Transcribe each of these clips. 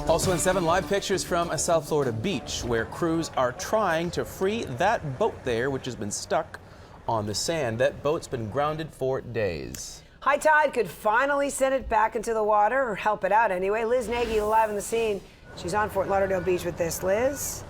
Also in 7, live pictures from a South Florida beach where crews are trying to free that boat there, which has been stuck on the sand. That boat's been grounded for days. High tide could finally send it back into the water, or help it out anyway. Liz Nagy live on the scene. She's on Fort Lauderdale Beach with this. Liz?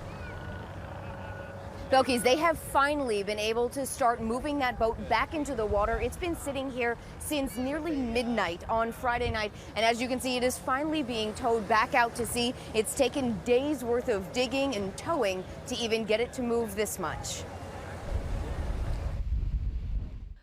Belkis, they have finally been able to start moving that boat back into the water. It's been sitting here since nearly midnight on Friday night, and as you can see, it is finally being towed back out to sea. It's taken days worth of digging and towing to even get it to move this much.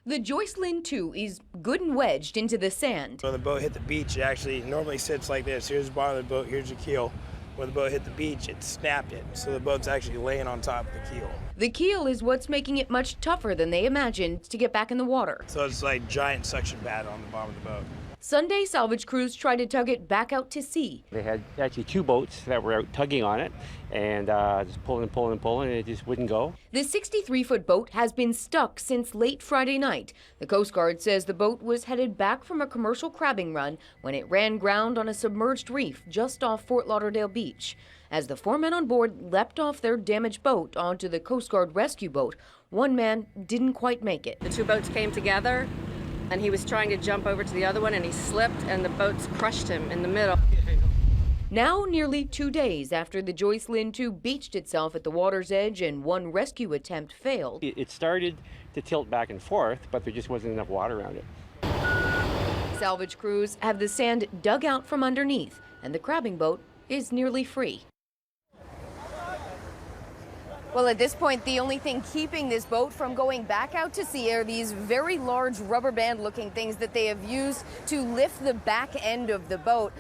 The Joycelyn 2 is good and wedged into the sand. When the boat hit the beach, it actually normally sits like this. Here's the bottom of the boat, here's the keel. When the boat hit the beach, it snapped it, so the boat's actually laying on top of the keel. The keel is what's making it much tougher than they imagined to get back in the water. So it's like giant suction pad on the bottom of the boat. Sunday, salvage crews tried to tug it back out to sea. They had actually 2 boats that were out tugging on it and just pulling and pulling and pulling, and it just wouldn't go. The 63-foot boat has been stuck since late Friday night. The Coast Guard says the boat was headed back from a commercial crabbing run when it ran ground on a submerged reef just off Fort Lauderdale Beach. As the 4 men on board leapt off their damaged boat onto the Coast Guard rescue boat, one man didn't quite make it. The 2 boats came together, and he was trying to jump over to the other one, and he slipped, and the boats crushed him in the middle. Now, nearly 2 days after the Joycelyn 2 beached itself at the water's edge and one rescue attempt failed. It started to tilt back and forth, but there just wasn't enough water around it. Salvage crews have the sand dug out from underneath, and the crabbing boat is nearly free. Well, at this point, the only thing keeping this boat from going back out to sea are these very large rubber band looking things that they have used to lift the back end of the boat.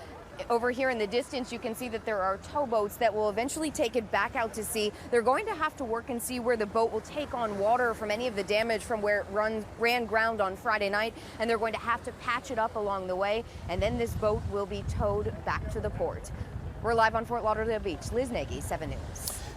Over here in the distance, you can see that there are towboats that will eventually take it back out to sea. They're going to have to work and see where the boat will take on water from any of the damage from where it ran ground on Friday night, and they're going to have to patch it up along the way, and then this boat will be towed back to the port. We're live on Fort Lauderdale Beach. Liz Nagy, 7 News.